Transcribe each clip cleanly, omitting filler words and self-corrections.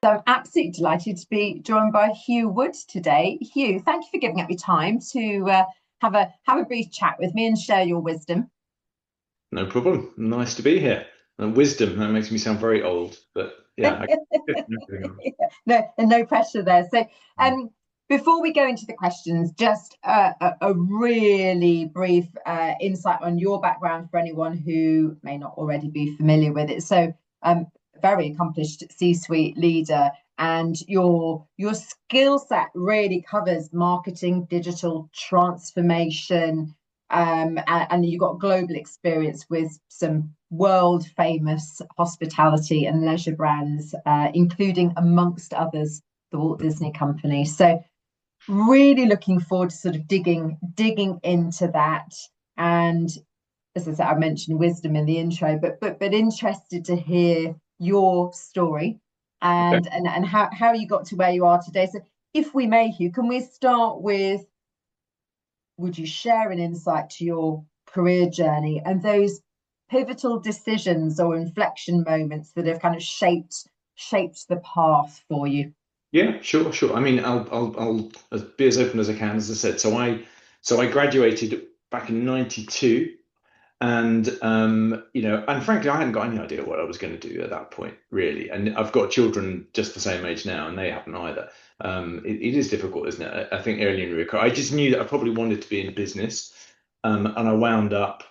So I'm absolutely delighted to be joined by Hugh Wood today. Hugh, thank you for giving up your time to have a brief chat with me and share your wisdom. No problem. Nice to be here. And wisdom, that makes me sound very old, but yeah. No, and no pressure there. So, um, before we go into the questions, just a really brief insight on your background for anyone who may not already be familiar with it. So, very accomplished C-suite leader, and your skill set really covers marketing, digital transformation, and you've got global experience with some world famous hospitality and leisure brands, including, amongst others, the Walt Disney Company. So, really looking forward to sort of digging into that. And as I said, I mentioned wisdom in the intro, but interested to hear your story Okay. and how you got to where you are today. So, if we may, Hugh, can we start with, would you share an insight to your career journey and those pivotal decisions or inflection moments that have kind of shaped the path for you? Yeah, sure, sure. I mean, I'll be as open as I can, as I said. So I graduated back in '92, and and frankly, I hadn't got any idea what I was going to do at that point, really. And I've got children just the same age now, and they haven't either. It is difficult, isn't it? I think early in your career, I just knew that I probably wanted to be in business, and I wound up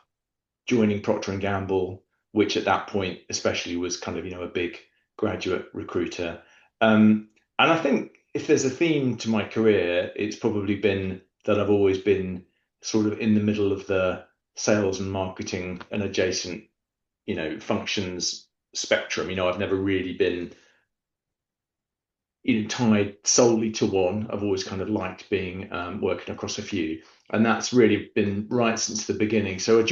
joining Procter and Gamble, which at that point especially was kind of, a big graduate recruiter. And I think if there's a theme to my career, it's probably been that I've always been sort of in the middle of the sales and marketing and adjacent, functions spectrum. I've never really been, tied solely to one. I've always kind of liked being working across a few, and that's really been right since the beginning. So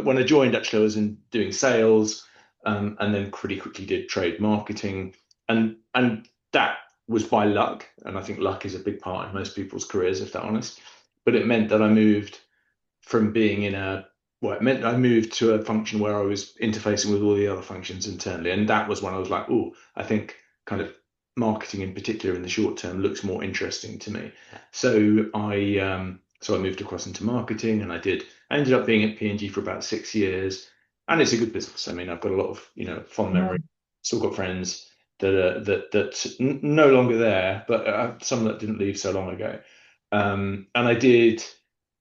when I joined, actually, I was in doing sales, and then pretty quickly did trade marketing, and that was by luck, and I think luck is a big part in most people's careers, if they're honest. But it meant that I moved from being in a well, it meant I moved to a function where I was interfacing with all the other functions internally. And that was when I was like, oh, I think kind of marketing in particular in the short term looks more interesting to me. So I moved across into marketing, and I ended up being at P&G for about 6 years. And it's a good business. I mean, I've got a lot of, fond memory. Mm. Still got friends that no longer there, but some that didn't leave so long ago. And I did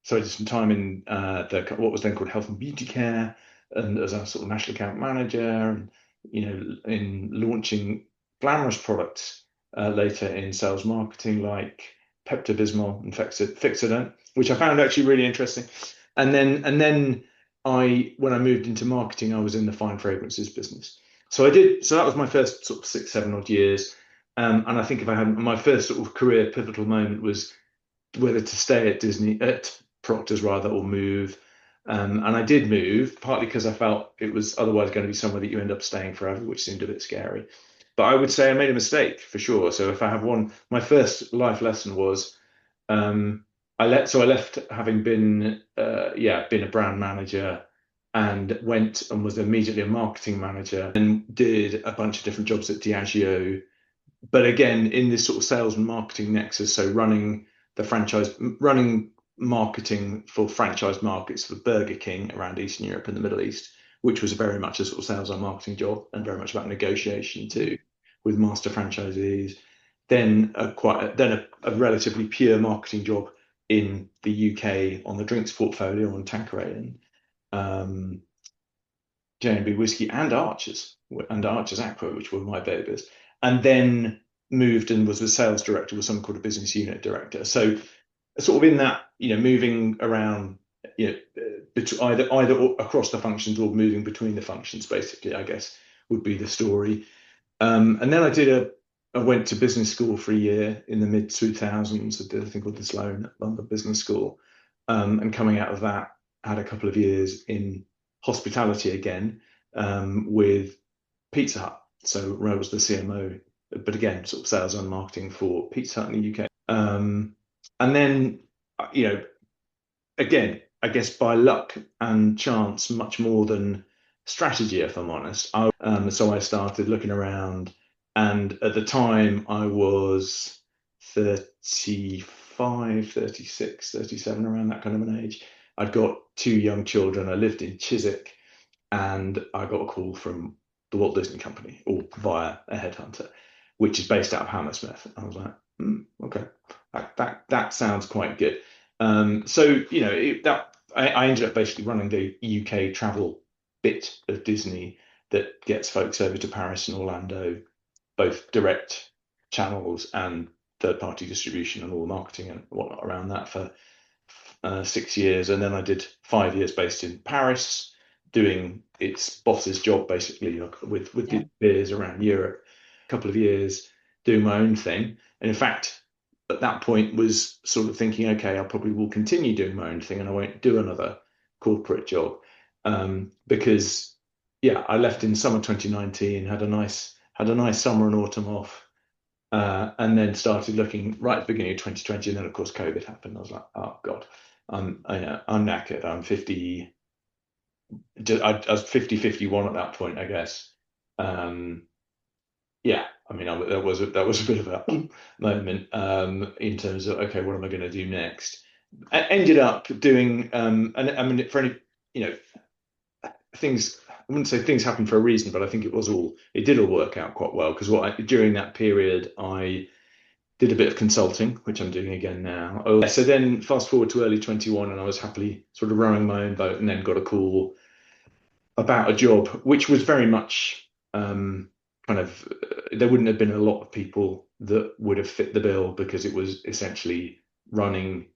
some time in the what was then called health and beauty care, and as a sort of national account manager, and in launching glamorous products later in sales marketing like Pepto-Bismol and Fixodent, which I found actually really interesting. And then when I moved into marketing, I was in the fine fragrances business. So that was my first sort of 6, 7 odd years. And I think if I had my first sort of career pivotal moment was whether to stay at Proctor's rather, or move. And I did move, partly because I felt it was otherwise going to be somewhere that you end up staying forever, which seemed a bit scary. But I would say I made a mistake for sure. So if I have one, my first life lesson was I left having been a brand manager, and went and was immediately a marketing manager, and did a bunch of different jobs at Diageo, but again in this sort of sales and marketing nexus, so running marketing for franchise markets for Burger King around Eastern Europe and the Middle East, which was very much a sort of sales and marketing job, and very much about negotiation too with master franchisees. Then a relatively pure marketing job in the UK on the drinks portfolio on Tanqueray and J&B Whiskey and Archer's Aqua, which were my babies, and then moved and was the sales director with something called a business unit director. So sort of in that, moving around, either across the functions or moving between the functions, basically, I guess would be the story. And then I went to business school for a year in the mid 2000s. I did a thing called the Sloan at London Business School, and coming out of that, had a couple of years in hospitality again, with Pizza Hut. So where I was the CMO, but again, sort of sales and marketing for Pizza Hut in the UK. And then, you know, again, I guess by luck and chance, much more than strategy, if I'm honest. So I started looking around, And at the time, I was 35, 36, 37, around that kind of an age. I'd got two young children. I lived in Chiswick, and I got a call from the Walt Disney Company, or via a headhunter, which is based out of Hammersmith. I was like, okay, that sounds quite good. So I ended up basically running the UK travel bit of Disney that gets folks over to Paris and Orlando, both direct channels and third-party distribution and all the marketing and whatnot around that for 6 years. And then I did 5 years based in Paris, doing its boss's job basically, with the beers around Europe. A couple of years doing my own thing, and in fact, at that point was sort of thinking, okay, I probably will continue doing my own thing, and I won't do another corporate job, because I left in summer 2019, had a nice summer and autumn off, and then started looking right at the beginning of 2020, and then of course COVID happened. I was like, oh God, I'm knackered. I'm 50. I was 50, 51 at that point, I guess. I mean, that was a bit of a moment, in terms of, okay, what am I going to do next? I ended up doing, and I mean, for any, things, I wouldn't say things happen for a reason, but I think it did all work out quite well, because during that period, I did a bit of consulting, which I'm doing again now. So then fast forward to early 21, and I was happily sort of rowing my own boat, and then got a call about a job, which was very much, there wouldn't have been a lot of people that would have fit the bill, because it was essentially running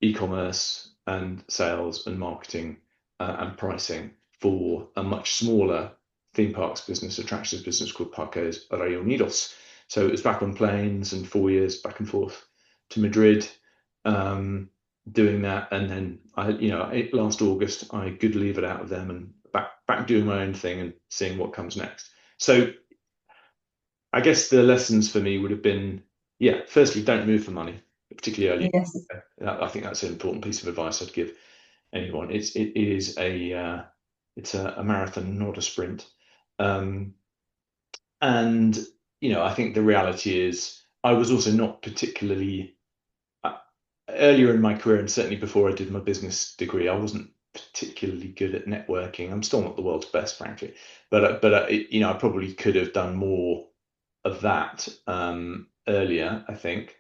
e-commerce and sales and marketing, and pricing for a much smaller theme parks business, attractions business called Parques Reunidos. So it was back on planes and 4 years back and forth to Madrid, doing that. And then last August, I could leave it out of them and back doing my own thing and seeing what comes next. So I guess the lessons for me would have been, firstly, don't move for money, particularly early. Yes. I think that's an important piece of advice I'd give anyone. It's a marathon, not a sprint. And I think the reality is, I was also not particularly, earlier in my career, and certainly before I did my business degree, I wasn't particularly good at networking. I'm still not the world's best, frankly, but I probably could have done more of that, earlier, I think.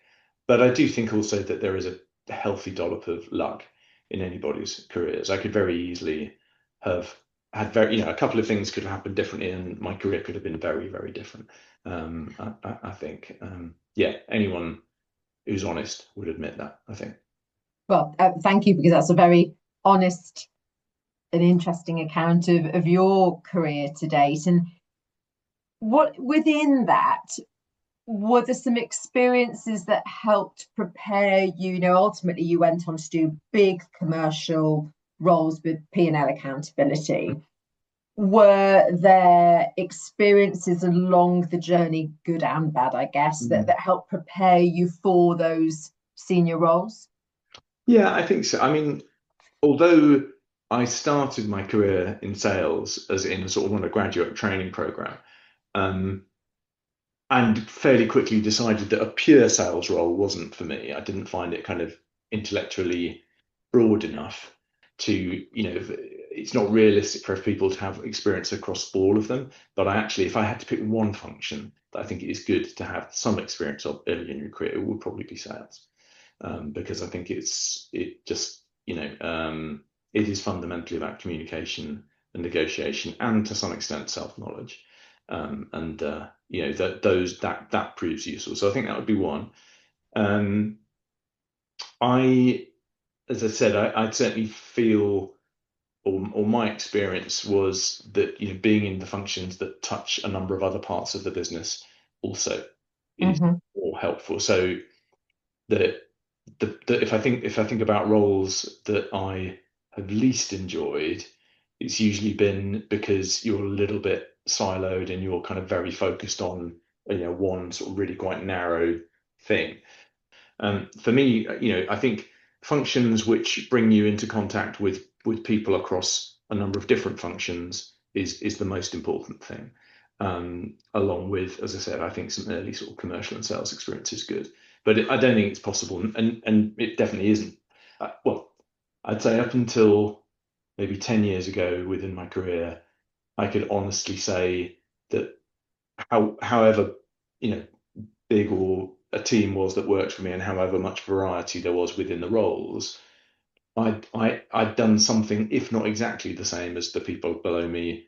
But I do think also that there is a healthy dollop of luck in anybody's careers. I could very easily have had a couple of things could have happened differently, and my career could have been very, very different. I think, anyone who's honest would admit that, I think. Well, thank you, because that's a very honest and interesting account of your career to date. And what within that, were there some experiences that helped prepare you? Ultimately, you went on to do big commercial roles with P&L accountability. Were there experiences along the journey, good and bad, I guess, that helped prepare you for those senior roles? Yeah, I think so. I mean, although I started my career in sales as in a sort of on a graduate training program, and fairly quickly decided that a pure sales role wasn't for me. I didn't find it kind of intellectually broad enough to, it's not realistic for people to have experience across all of them. But if I had to pick one function that I think it is good to have some experience of early in your career, it would probably be sales, because I think it is fundamentally about communication and negotiation, and to some extent self-knowledge. That proves useful. So I think that would be one. As I said, I'd certainly feel, or my experience was that, being in the functions that touch a number of other parts of the business also is more helpful. So if I think about roles that I have least enjoyed, it's usually been because you're a little bit siloed and you're kind of very focused on one sort of really quite narrow thing. For me, I think functions which bring you into contact with people across a number of different functions is the most important thing. along with, as I said, I think some early sort of commercial and sales experience is good. But I don't think it's possible, and it definitely isn't. Well, I'd say up until maybe 10 years ago within my career, I could honestly say that however, big or a team was that worked for me, and however much variety there was within the roles, I'd done something, if not exactly the same as the people below me.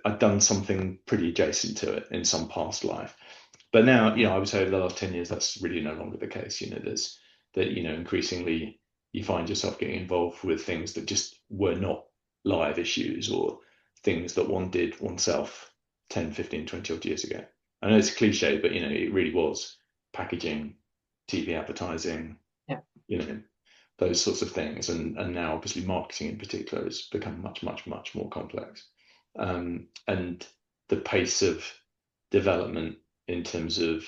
I'd done something pretty adjacent to it in some past life. But now, I would say over the last 10 years, that's really no longer the case. There's that, increasingly you find yourself getting involved with things that just were not live issues, or things that one did oneself 10, 15, 20 odd years ago. I know it's a cliche, but it really was packaging, TV advertising, Yeah. Those sorts of things. And now obviously marketing in particular has become much, much, much more complex. And the pace of development in terms of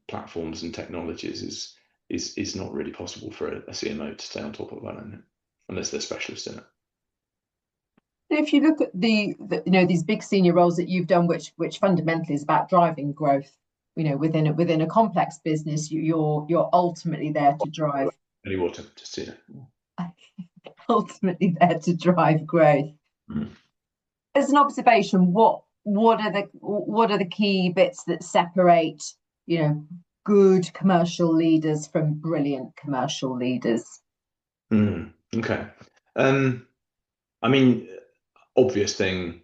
platforms and technologies is not really possible for a CMO to stay on top of that, unless they're specialists in it. If you look at these big senior roles that you've done, which fundamentally is about driving growth, within a complex business, you're ultimately there to drive. Any water, just see it. Ultimately there to drive growth. As an observation, what are the key bits that separate good commercial leaders from brilliant commercial leaders? Okay. I mean, obvious thing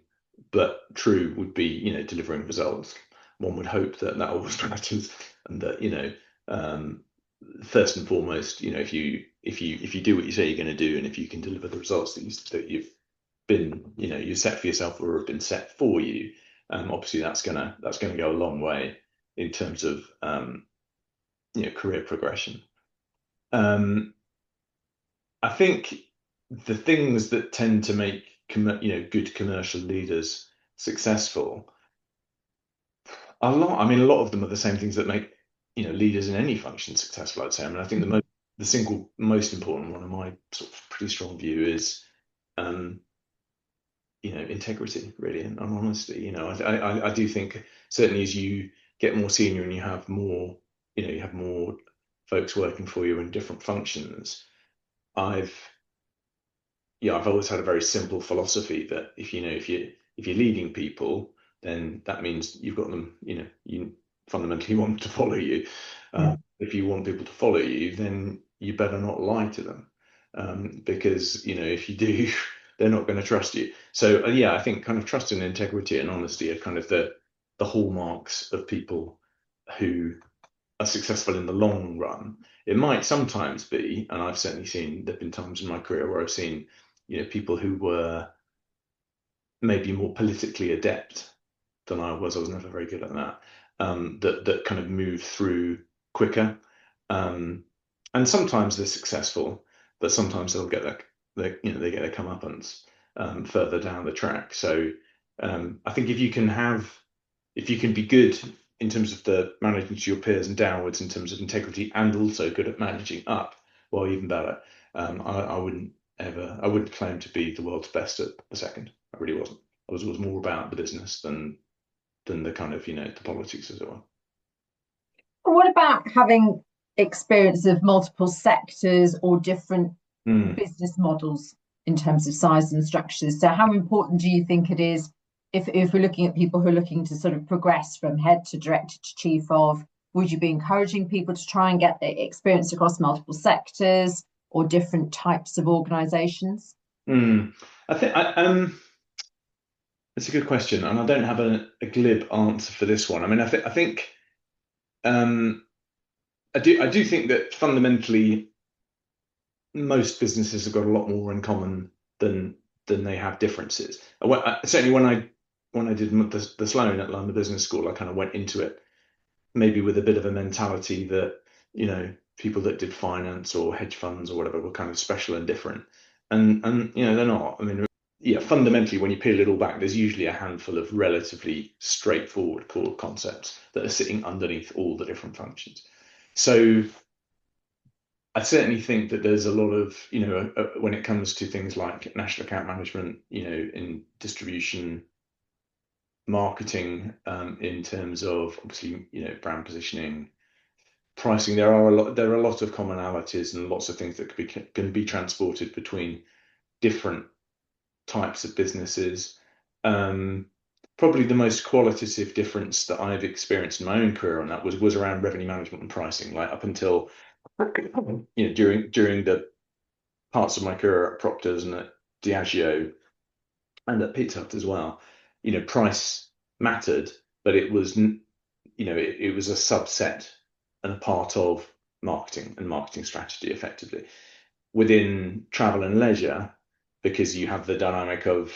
but true would be delivering results. One would hope that always matters, and that first and foremost, if you do what you say you're going to do, and if you can deliver the results that you've been you set for yourself or have been set for you, obviously that's gonna go a long way in terms of career progression. I think the things that tend to make good commercial leaders successful, a lot of them are the same things that make leaders in any function successful, I'd say. I think the single most important one, in my sort of pretty strong view, is integrity, really, and honesty. I do think certainly as you get more senior and you have more folks working for you in different functions, I've always had a very simple philosophy that if you're leading people, then that means you've got them, you fundamentally want to follow you. If you want people to follow you, then you better not lie to them, because if you do, they're not going to trust you. So I think kind of trust and integrity and honesty are kind of the hallmarks of people who are successful in the long run. It might sometimes be, and I've certainly seen, there've been times in my career where I've seen people who were maybe more politically adept than I was. I was never very good at that. That kind of move through quicker, and sometimes they're successful, but sometimes they'll get they get their comeuppance further down the track. So I think if you can be good in terms of the managing to your peers and downwards in terms of integrity, and also good at managing up, well, even better. I wouldn't claim to be the world's best at the second. I really wasn't. I was more about the business than the kind of the politics, as it were. What about having experience of multiple sectors or different business models in terms of size and structures? So how important do you think it is if we're looking at people who are looking to sort of progress from head to director to chief of? Would you be encouraging people to try and get the experience across multiple sectors or different types of organizations? I think it's a good question, and I don't have a glib answer for this one. I mean, I think I do think that fundamentally most businesses have got a lot more in common than they have differences. Certainly when I did the Sloan at London Business School, I kind of went into it maybe with a bit of a mentality that people that did finance or hedge funds or whatever were kind of special and different, and they're not. I mean, fundamentally, when you peel it all back, there's usually a handful of relatively straightforward core concepts that are sitting underneath all the different functions. So I certainly think that there's a lot of, when it comes to things like national account management, in distribution, marketing in terms of obviously, brand positioning, pricing. There are a lot of commonalities and lots of things that can be transported between different types of businesses. Probably the most qualitative difference that I've experienced in my own career on that was around revenue management and pricing. Like up until during the parts of my career at Procter's and at Diageo and at Pizza Hut as well, price mattered, but it was it was a subset and a part of marketing and marketing strategy effectively. Within travel and leisure, because you have the dynamic of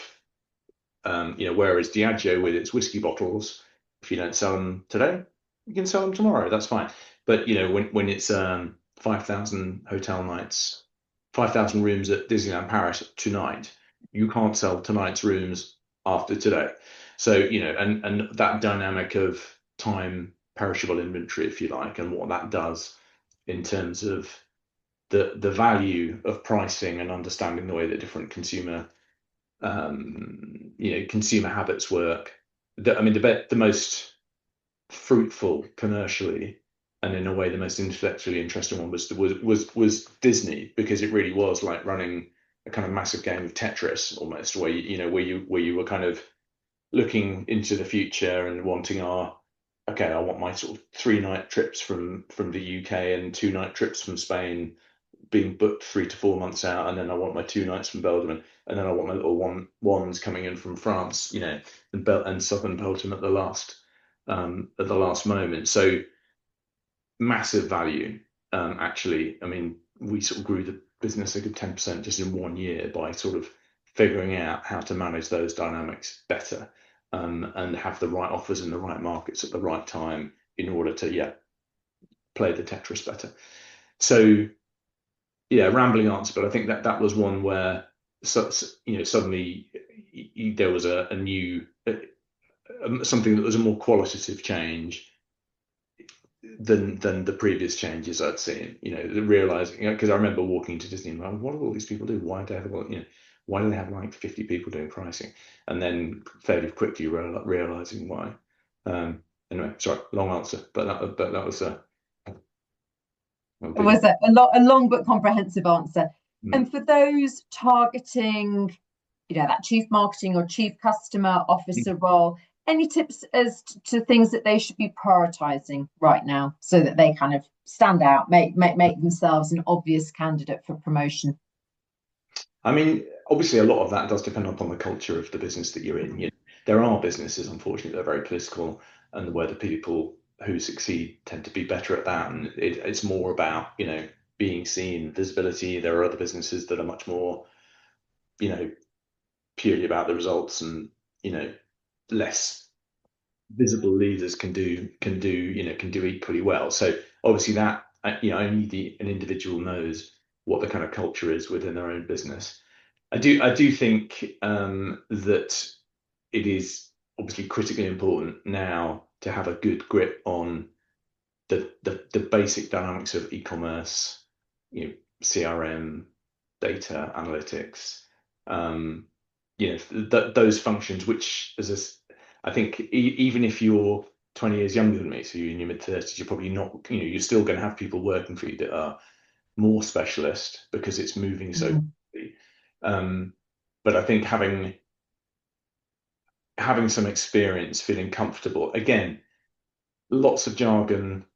whereas Diageo with its whiskey bottles, if you don't sell them today, you can sell them tomorrow. That's fine. But when it's 5,000 hotel nights, 5,000 rooms at Disneyland Paris tonight, you can't sell tonight's rooms after today. So and that dynamic of time perishable inventory, if you like, and what that does in terms of the value of pricing and understanding the way that different consumer habits work. The most fruitful commercially and in a way the most intellectually interesting one was Disney, because it really was like running a kind of massive game of Tetris almost, where you were kind of looking into the future and wanting I want my sort of 3-night trips from the UK and 2-night trips from Spain being booked 3 to 4 months out, and then I want my 2 nights from Belgium, and then I want my little ones coming in from France, and southern Belgium at the last moment. So massive value. Actually, I mean, we sort of grew the business a good 10% just in 1 year by sort of figuring out how to manage those dynamics better, and have the right offers in the right markets at the right time in order to play the Tetris better. So rambling answer, but I think that was one where suddenly there was a new something that was a more qualitative change than the previous changes I'd seen. Realizing, because I remember walking to Disney and going, what do all these people do? Why do they have like 50 people doing pricing? And then fairly quickly realizing why. Anyway, sorry, long answer, but that was It was a long but comprehensive answer. And for those targeting, that chief marketing or chief customer officer role, any tips as to things that they should be prioritizing right now so that they kind of stand out, make themselves an obvious candidate for promotion? I mean, obviously, a lot of that does depend upon the culture of the business that you're in. There are businesses, unfortunately, that are very political, and where the people who succeed tend to be better at that. And it's more about, being seen, visibility. There are other businesses that are much more, purely about the results, and, less visible leaders can do equally well. So obviously that, only an individual knows what the kind of culture is within their own business. I do think that it is obviously critically important now to have a good grip on the basic dynamics of e-commerce, CRM, data analytics, those functions, which I think even if you're 20 years younger than me, so you're in your mid-30s, you're probably not, you're still going to have people working for you that are more specialist because it's moving so quickly. But I think having some experience, feeling comfortable, again, lots of jargon,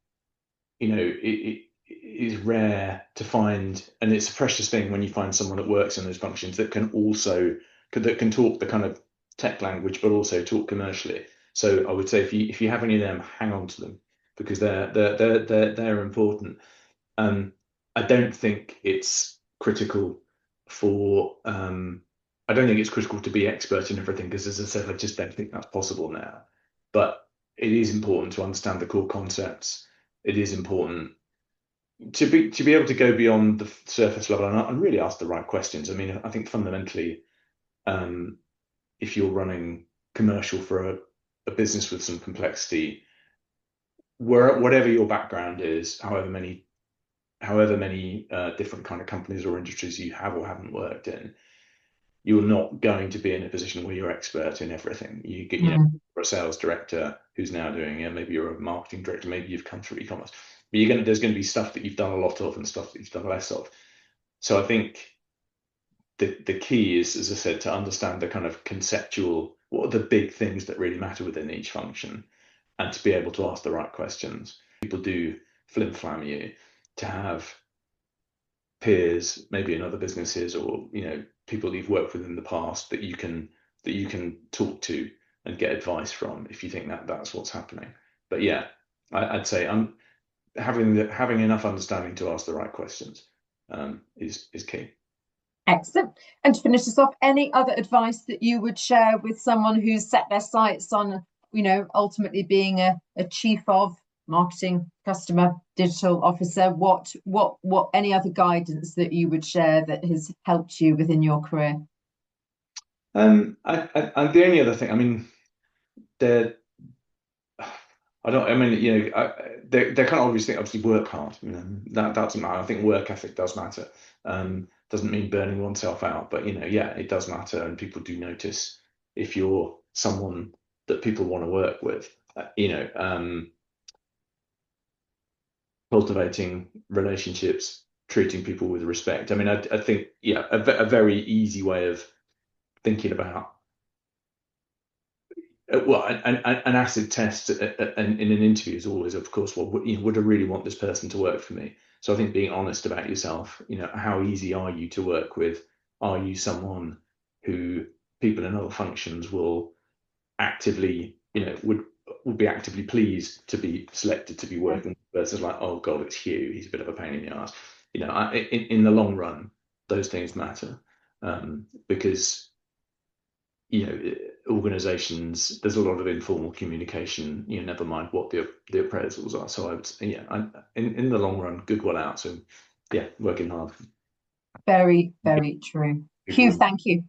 it is rare to find, and it's a precious thing when you find someone that works in those functions that can talk the kind of tech language, but also talk commercially. So I would say if you have any of them, hang on to them, because they're important. I don't think it's critical I don't think it's critical to be expert in everything, because, as I said, I just don't think that's possible now. But it is important to understand the core concepts. It is important to be able to go beyond the surface level and really ask the right questions. I mean, I think fundamentally, if you're running commercial for a business with some complexity, whatever your background is, however many different kind of companies or industries you have or haven't worked in, you're not going to be in a position where you're expert in everything. You get, a sales director who's now doing it. Maybe you're a marketing director. Maybe you've come through e-commerce. But there's going to be stuff that you've done a lot of and stuff that you've done less of. So I think the key is, as I said, to understand the kind of conceptual, what are the big things that really matter within each function, and to be able to ask the right questions. People do flim-flam you, to have peers, maybe in other businesses, or people you've worked with in the past that you can talk to and get advice from if you think that's what's happening. But yeah, I'd say I'm having enough understanding to ask the right questions is key. Excellent. And to finish this off, any other advice that you would share with someone who's set their sights on, ultimately being a chief of marketing, customer, digital officer? What any other guidance that you would share that has helped you within your career? The only other thing, I mean, they're kind of obviously work hard. That doesn't matter. I think work ethic does matter. Doesn't mean burning oneself out, but it does matter, and people do notice if you're someone that people want to work with. Cultivating relationships, treating people with respect. I mean, I think a very easy way of thinking about an acid test in an interview is always, of course, would I really want this person to work for me? So I think being honest about yourself, how easy are you to work with? Are you someone who people in other functions will actively, would be actively pleased to be selected to be working with, versus like, oh God, it's Hugh, he's a bit of a pain in the ass. In the long run, those things matter, because organizations, there's a lot of informal communication, never mind what the appraisals are. So I would say, in the long run, goodwill out. So working hard. Very, very true. Hugh, thank you.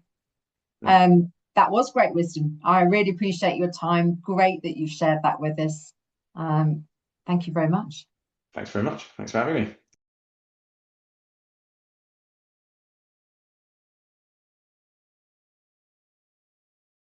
That was great wisdom. I really appreciate your time. Great that you shared that with us. Thank you very much. Thanks very much. Thanks for having me.